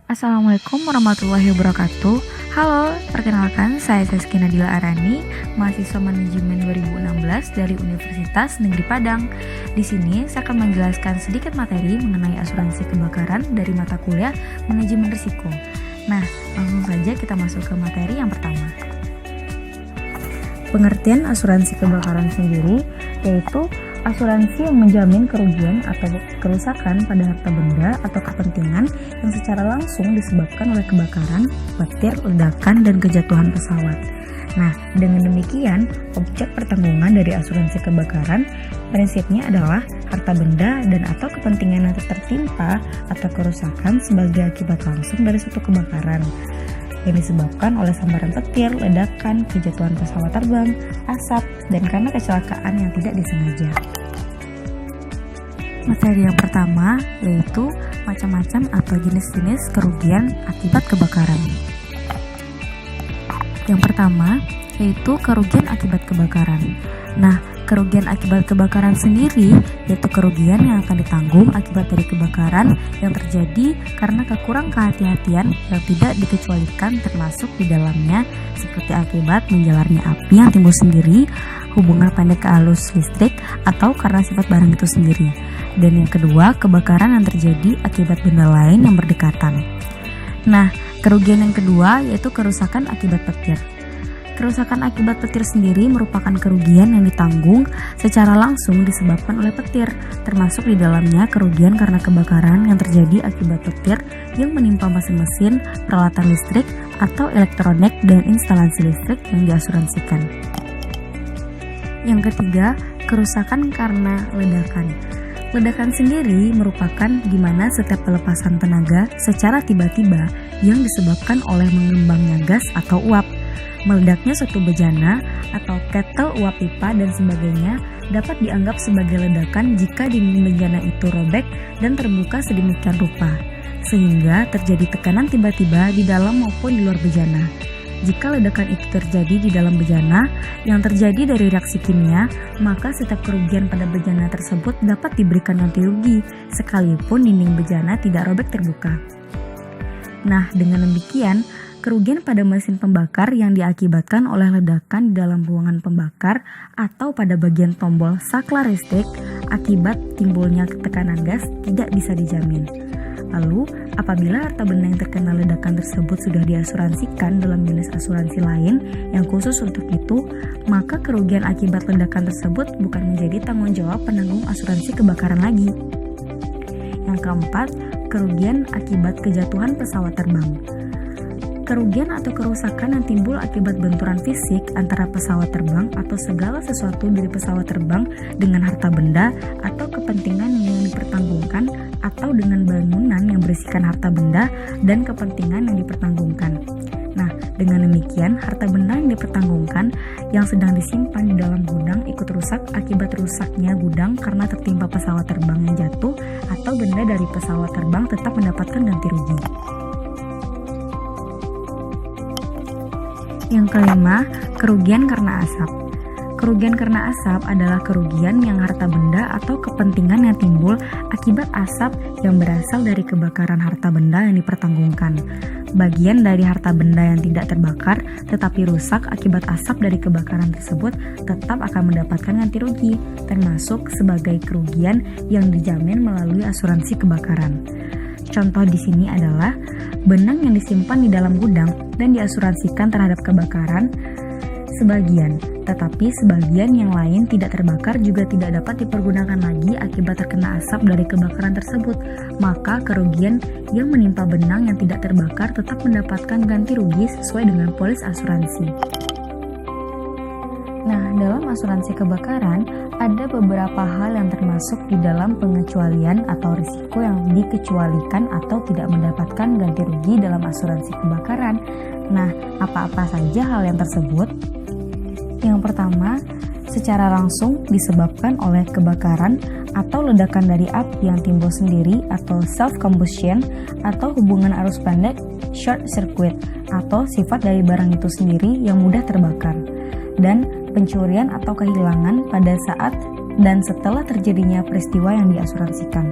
Assalamualaikum warahmatullahi wabarakatuh. Halo, perkenalkan saya Saskia Nadila Arani, mahasiswa manajemen 2016 dari Universitas Negeri Padang. Di sini saya akan menjelaskan sedikit materi mengenai asuransi kebakaran dari mata kuliah manajemen risiko. Nah, langsung saja kita masuk ke materi yang pertama. Pengertian asuransi kebakaran sendiri yaitu asuransi yang menjamin kerugian atau kerusakan pada harta benda atau kepentingan yang secara langsung disebabkan oleh kebakaran, petir, ledakan, dan kejatuhan pesawat. Nah, dengan demikian, objek pertanggungan dari asuransi kebakaran prinsipnya adalah harta benda dan atau kepentingan yang tertimpa atau kerusakan sebagai akibat langsung dari suatu kebakaran yang disebabkan oleh sambaran petir, ledakan, kejatuhan pesawat terbang, asap, dan karena kecelakaan yang tidak disengaja. Materi yang pertama yaitu macam-macam atau jenis-jenis kerugian akibat kebakaran. Yang pertama yaitu kerugian akibat kebakaran. Nah, kerugian akibat kebakaran sendiri yaitu kerugian yang akan ditanggung akibat dari kebakaran yang terjadi karena kekurang kehati-hatian yang tidak dikecualikan termasuk di dalamnya seperti akibat menjalarnya api yang timbul sendiri, hubungan pendek ke arus listrik, atau karena sifat barang itu sendiri. Dan yang kedua, kebakaran yang terjadi akibat benda lain yang berdekatan. Nah, kerugian yang kedua yaitu kerusakan akibat petir. Kerusakan akibat petir sendiri merupakan kerugian yang ditanggung secara langsung disebabkan oleh petir, termasuk di dalamnya kerugian karena kebakaran yang terjadi akibat petir yang menimpa mesin-mesin, peralatan listrik, atau elektronik dan instalasi listrik yang diasuransikan. Yang ketiga, kerusakan karena ledakan. Ledakan sendiri merupakan di mana setiap pelepasan tenaga secara tiba-tiba yang disebabkan oleh mengembangnya gas atau uap. Meledaknya suatu bejana atau ketel, uap pipa, dan sebagainya dapat dianggap sebagai ledakan jika dinding bejana itu robek dan terbuka sedemikian rupa, sehingga terjadi tekanan tiba-tiba di dalam maupun di luar bejana. Jika ledakan itu terjadi di dalam bejana yang terjadi dari reaksi kimia, maka setiap kerugian pada bejana tersebut dapat diberikan ganti rugi, sekalipun dinding bejana tidak robek terbuka. Nah, dengan demikian, kerugian pada mesin pembakar yang diakibatkan oleh ledakan di dalam ruangan pembakar atau pada bagian tombol saklar listrik akibat timbulnya tekanan gas tidak bisa dijamin. Lalu, apabila harta benda yang terkena ledakan tersebut sudah diasuransikan dalam jenis asuransi lain yang khusus untuk itu, maka kerugian akibat ledakan tersebut bukan menjadi tanggung jawab penanggung asuransi kebakaran lagi. Yang keempat, kerugian akibat kejatuhan pesawat terbang. Kerugian atau kerusakan yang timbul akibat benturan fisik antara pesawat terbang atau segala sesuatu dari pesawat terbang dengan harta benda atau kepentingan yang dipertanggungkan atau dengan bangunan yang berisikan harta benda dan kepentingan yang dipertanggungkan. Nah, dengan demikian harta benda yang dipertanggungkan yang sedang disimpan di dalam gudang ikut rusak akibat rusaknya gudang karena tertimpa pesawat terbang yang jatuh atau benda dari pesawat terbang tetap mendapatkan ganti rugi. Yang kelima, kerugian karena asap. Kerugian karena asap adalah kerugian yang harta benda atau kepentingan yang timbul akibat asap yang berasal dari kebakaran harta benda yang dipertanggungkan. Bagian dari harta benda yang tidak terbakar tetapi rusak akibat asap dari kebakaran tersebut tetap akan mendapatkan ganti rugi, termasuk sebagai kerugian yang dijamin melalui asuransi kebakaran. Contoh di sini adalah benang yang disimpan di dalam gudang dan diasuransikan terhadap kebakaran sebagian, tetapi sebagian yang lain tidak terbakar juga tidak dapat dipergunakan lagi akibat terkena asap dari kebakaran tersebut. Maka kerugian yang menimpa benang yang tidak terbakar tetap mendapatkan ganti rugi sesuai dengan polis asuransi. Nah, dalam asuransi kebakaran, ada beberapa hal yang termasuk di dalam pengecualian atau risiko yang dikecualikan atau tidak mendapatkan ganti rugi dalam asuransi kebakaran. Nah, apa-apa saja hal yang tersebut? Yang pertama, secara langsung disebabkan oleh kebakaran atau ledakan dari api yang timbul sendiri atau self-combustion atau hubungan arus pendek short circuit atau sifat dari barang itu sendiri yang mudah terbakar, dan pencurian atau kehilangan pada saat dan setelah terjadinya peristiwa yang diasuransikan.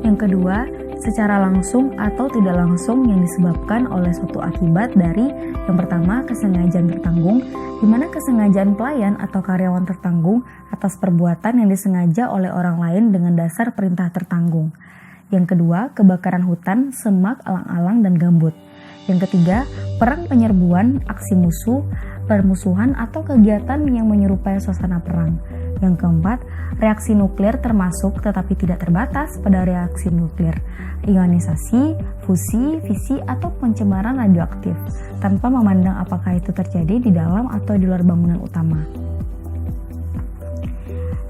Yang kedua, secara langsung atau tidak langsung yang disebabkan oleh suatu akibat dari yang pertama kesengajaan bertanggung, di mana kesengajaan pelayan atau karyawan tertanggung atas perbuatan yang disengaja oleh orang lain dengan dasar perintah tertanggung. Yang kedua, kebakaran hutan, semak, alang-alang, dan gambut. Yang ketiga, perang penyerbuan, aksi musuh, permusuhan atau kegiatan yang menyerupai suasana perang. Yang keempat, reaksi nuklir termasuk tetapi tidak terbatas pada reaksi nuklir, ionisasi, fusi, fisi, atau pencemaran radioaktif, tanpa memandang apakah itu terjadi di dalam atau di luar bangunan utama.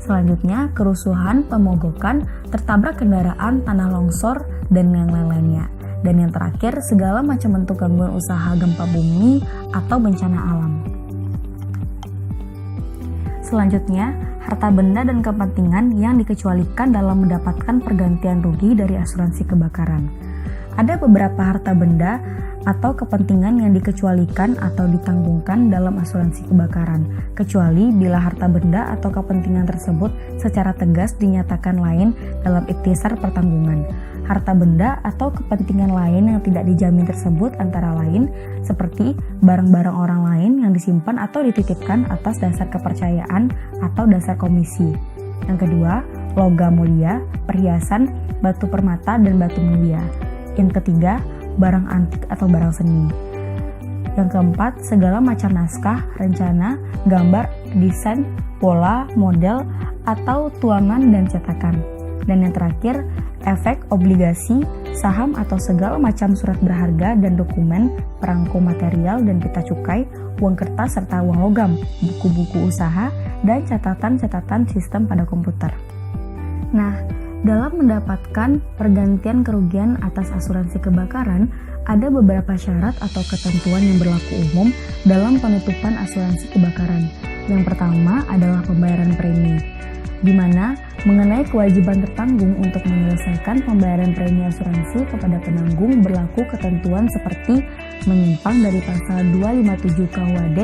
Selanjutnya, kerusuhan, pemogokan, tertabrak kendaraan, tanah longsor, dan yang lain-lainnya. Dan yang terakhir, segala macam bentuk gangguan usaha gempa bumi atau bencana alam. Selanjutnya, harta benda dan kepentingan yang dikecualikan dalam mendapatkan pergantian rugi dari asuransi kebakaran. Ada beberapa harta benda atau kepentingan yang dikecualikan atau ditanggungkan dalam asuransi kebakaran, kecuali bila harta benda atau kepentingan tersebut secara tegas dinyatakan lain dalam ikhtisar pertanggungan. Harta benda atau kepentingan lain yang tidak dijamin tersebut antara lain seperti barang-barang orang lain yang disimpan atau dititipkan atas dasar kepercayaan atau dasar komisi. Yang kedua, logam mulia, perhiasan, batu permata, dan batu mulia. Yang ketiga, barang antik atau barang seni. Yang keempat, segala macam naskah, rencana, gambar, desain, pola, model, atau tuangan dan cetakan. Dan yang terakhir, efek, obligasi, saham atau segala macam surat berharga dan dokumen, perangko material dan pita cukai, uang kertas serta uang logam, buku-buku usaha, dan catatan-catatan sistem pada komputer. Nah, dalam mendapatkan pergantian kerugian atas asuransi kebakaran, ada beberapa syarat atau ketentuan yang berlaku umum dalam penutupan asuransi kebakaran. Yang pertama adalah pembayaran premi, di mana mengenai kewajiban tertanggung untuk menyelesaikan pembayaran premi asuransi kepada penanggung berlaku ketentuan seperti menyimpang dari pasal 257 KUHD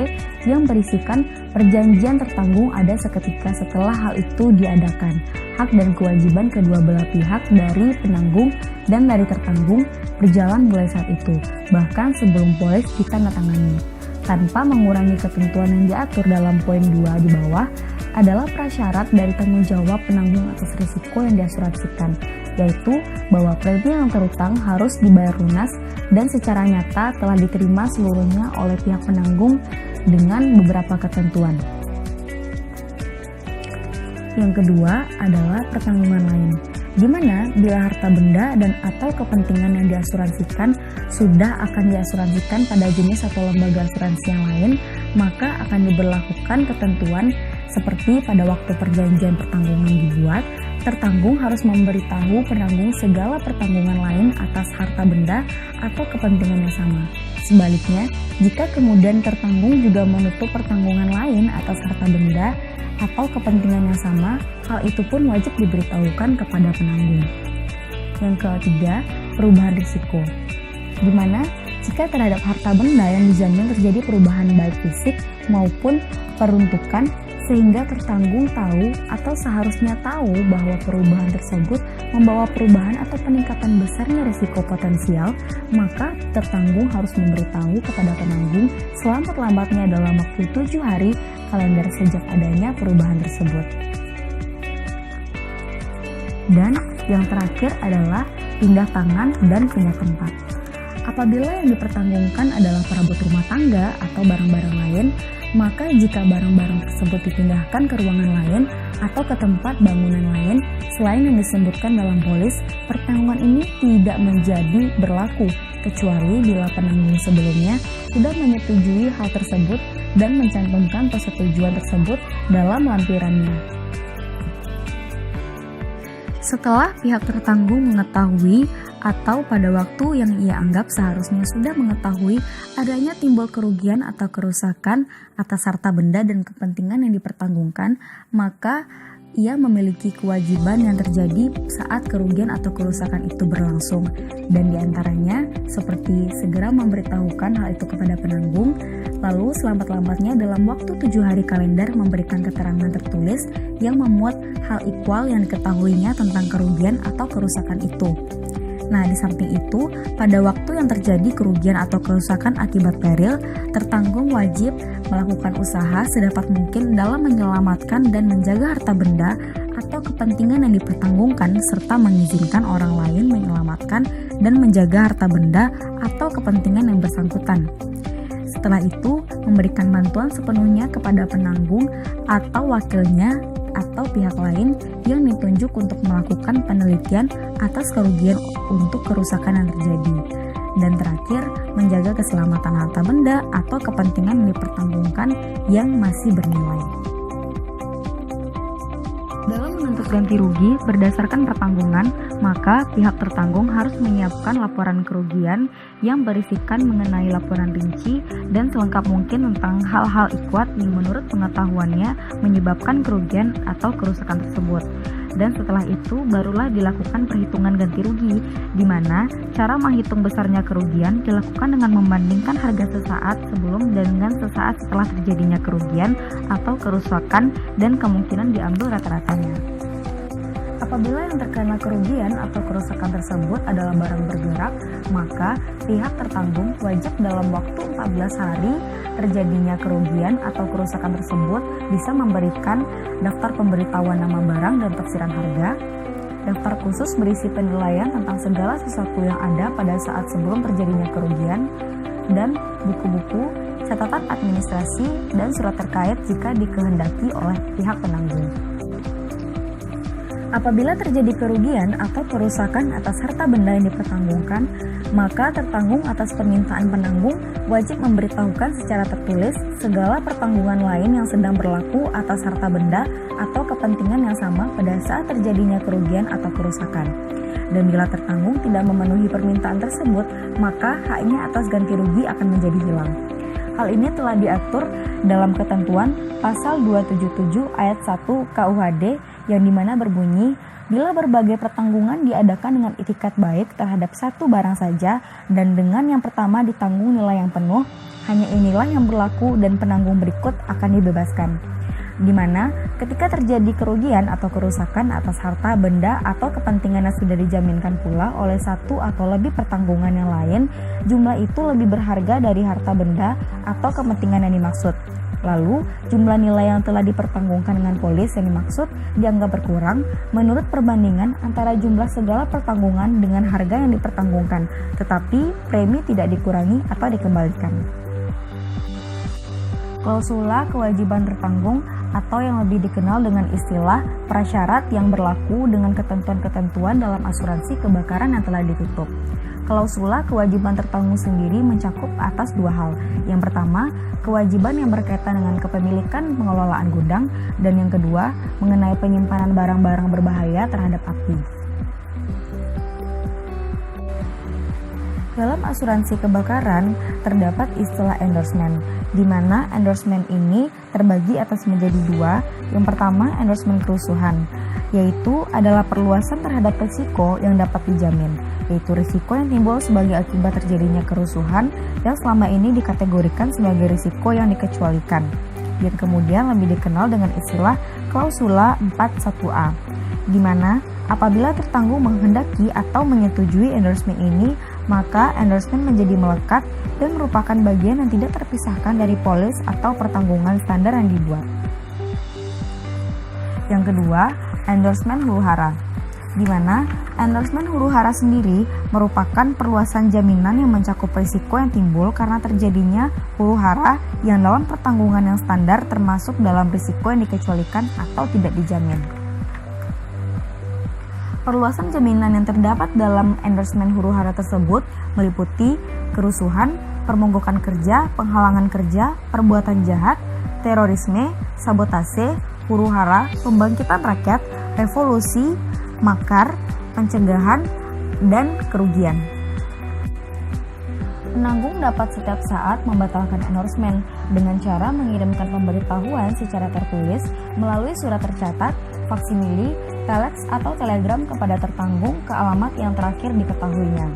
yang berisikan perjanjian tertanggung ada seketika setelah hal itu diadakan. Hak dan kewajiban kedua belah pihak dari penanggung dan dari tertanggung berjalan mulai saat itu, bahkan sebelum polis ditandatangani. Tanpa mengurangi ketentuan yang diatur dalam poin 2 di bawah adalah prasyarat dari tanggung jawab penanggung atas risiko yang diasuransikan, yaitu bahwa premi yang terutang harus dibayar lunas dan secara nyata telah diterima seluruhnya oleh pihak penanggung dengan beberapa ketentuan. Yang kedua adalah pertanggungan lain, di mana bila harta benda dan atau kepentingan yang diasuransikan sudah akan diasuransikan pada jenis atau lembaga asuransi yang lain, maka akan diberlakukan ketentuan seperti pada waktu perjanjian pertanggungan dibuat, tertanggung harus memberitahu penanggung segala pertanggungan lain atas harta benda atau kepentingan yang sama. Sebaliknya, jika kemudian tertanggung juga menutup pertanggungan lain atas harta benda atau kepentingan yang sama, hal itu pun wajib diberitahukan kepada penanggung. Yang ketiga, perubahan risiko, di mana jika terhadap harta benda yang dijamin terjadi perubahan baik fisik maupun peruntukan sehingga tertanggung tahu atau seharusnya tahu bahwa perubahan tersebut membawa perubahan atau peningkatan besarnya risiko potensial, maka tertanggung harus memberitahu kepada penanggung selambat-lambatnya dalam waktu 7 hari kalender sejak adanya perubahan tersebut. Dan yang terakhir adalah pindah tangan dan pindah tempat. Apabila yang dipertanggungkan adalah perabot rumah tangga atau barang-barang lain, maka jika barang-barang tersebut dipindahkan ke ruangan lain atau ke tempat bangunan lain selain yang disebutkan dalam polis, pertanggungan ini tidak menjadi berlaku kecuali bila penanggung sebelumnya sudah menyetujui hal tersebut dan mencantumkan persetujuan tersebut dalam lampirannya. Setelah pihak tertanggung mengetahui atau pada waktu yang ia anggap seharusnya sudah mengetahui adanya timbul kerugian atau kerusakan atas harta benda dan kepentingan yang dipertanggungkan, maka ia memiliki kewajiban yang terjadi saat kerugian atau kerusakan itu berlangsung, dan diantaranya seperti segera memberitahukan hal itu kepada penanggung, lalu selambat-lambatnya dalam waktu 7 hari kalender memberikan keterangan tertulis yang memuat hal ikhwal yang diketahuinya tentang kerugian atau kerusakan itu. Nah, di samping itu, pada waktu yang terjadi kerugian atau kerusakan akibat peril, tertanggung wajib melakukan usaha sedapat mungkin dalam menyelamatkan dan menjaga harta benda atau kepentingan yang dipertanggungkan serta mengizinkan orang lain menyelamatkan dan menjaga harta benda atau kepentingan yang bersangkutan. Setelah itu, memberikan bantuan sepenuhnya kepada penanggung atau wakilnya atau pihak lain yang ditunjuk untuk melakukan penelitian atas kerugian untuk kerusakan yang terjadi. Dan terakhir, menjaga keselamatan harta benda atau kepentingan yang dipertanggungkan yang masih bernilai. Dalam menuntut ganti rugi berdasarkan pertanggungan, maka pihak tertanggung harus menyiapkan laporan kerugian yang berisikan mengenai laporan rinci dan selengkap mungkin tentang hal-hal ikhwat yang menurut pengetahuannya menyebabkan kerugian atau kerusakan tersebut. Dan setelah itu barulah dilakukan perhitungan ganti rugi, di mana cara menghitung besarnya kerugian dilakukan dengan membandingkan harga sesaat sebelum dan dengan sesaat setelah terjadinya kerugian atau kerusakan dan kemungkinan diambil rata-ratanya. Apabila yang terkena kerugian atau kerusakan tersebut adalah barang bergerak, maka pihak tertanggung wajib dalam waktu 14 hari terjadinya kerugian atau kerusakan tersebut bisa memberikan daftar pemberitahuan nama barang dan tafsiran harga, daftar khusus berisi penilaian tentang segala sesuatu yang ada pada saat sebelum terjadinya kerugian, dan buku-buku, catatan administrasi, dan surat terkait jika dikehendaki oleh pihak penanggung. Apabila terjadi kerugian atau kerusakan atas harta benda yang dipertanggungkan, maka tertanggung atas permintaan penanggung wajib memberitahukan secara tertulis segala pertanggungan lain yang sedang berlaku atas harta benda atau kepentingan yang sama pada saat terjadinya kerugian atau kerusakan. Dan bila tertanggung tidak memenuhi permintaan tersebut, maka haknya atas ganti rugi akan menjadi hilang. Hal ini telah diatur dalam ketentuan pasal 277 ayat 1 KUHD yang dimana berbunyi, bila berbagai pertanggungan diadakan dengan itikat baik terhadap satu barang saja dan dengan yang pertama ditanggung nilai yang penuh, hanya inilah yang berlaku dan penanggung berikut akan dibebaskan. Di mana ketika terjadi kerugian atau kerusakan atas harta benda atau kepentingan yang sudah dijaminkan pula oleh satu atau lebih pertanggungan yang lain, jumlah itu lebih berharga dari harta benda atau kepentingan yang dimaksud. Lalu, jumlah nilai yang telah dipertanggungkan dengan polis yang dimaksud dianggap berkurang menurut perbandingan antara jumlah segala pertanggungan dengan harga yang dipertanggungkan, tetapi premi tidak dikurangi atau dikembalikan. Klausula kewajiban tertanggung atau yang lebih dikenal dengan istilah prasyarat yang berlaku dengan ketentuan-ketentuan dalam asuransi kebakaran yang telah ditutup. Klausula kewajiban tertanggung sendiri mencakup atas dua hal. Yang pertama, kewajiban yang berkaitan dengan kepemilikan pengelolaan gudang, dan yang kedua, mengenai penyimpanan barang-barang berbahaya terhadap api. Dalam asuransi kebakaran terdapat istilah endorsement, di mana endorsement ini terbagi atas menjadi dua. Yang pertama, endorsement kerusuhan, yaitu adalah perluasan terhadap risiko yang dapat dijamin, yaitu risiko yang timbul sebagai akibat terjadinya kerusuhan yang selama ini dikategorikan sebagai risiko yang dikecualikan, dan kemudian lebih dikenal dengan istilah klausula 41A, di mana apabila tertanggung menghendaki atau menyetujui endorsement ini, maka endorsement menjadi melekat dan merupakan bagian yang tidak terpisahkan dari polis atau pertanggungan standar yang dibuat. Yang kedua, endorsement huru-hara, di mana endorsement huru-hara sendiri merupakan perluasan jaminan yang mencakup risiko yang timbul karena terjadinya huru-hara yang dalam pertanggungan yang standar termasuk dalam risiko yang dikecualikan atau tidak dijamin. Perluasan jaminan yang terdapat dalam endorsement huru-hara tersebut meliputi kerusuhan, permonggokan kerja, penghalangan kerja, perbuatan jahat, terorisme, sabotase, huru-hara, pembangkitan rakyat, revolusi, makar, pencegahan, dan kerugian. Penanggung dapat setiap saat membatalkan endorsement dengan cara mengirimkan pemberitahuan secara tertulis melalui surat tercatat, faksimili, telex atau telegram kepada tertanggung ke alamat yang terakhir diketahuinya.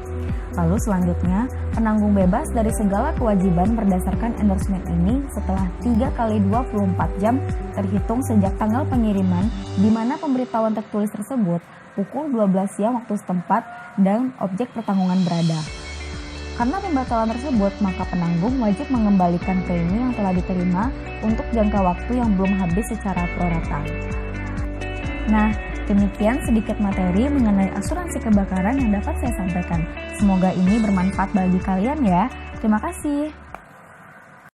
Lalu selanjutnya, penanggung bebas dari segala kewajiban berdasarkan endorsement ini setelah 3 kali 24 jam terhitung sejak tanggal pengiriman di mana pemberitahuan tertulis tersebut pukul 12 siang waktu setempat dan objek pertanggungan berada. Karena pembatalan tersebut, maka penanggung wajib mengembalikan premi yang telah diterima untuk jangka waktu yang belum habis secara prorata. Nah, demikian sedikit materi mengenai asuransi kebakaran yang dapat saya sampaikan. Semoga ini bermanfaat bagi kalian ya. Terima kasih.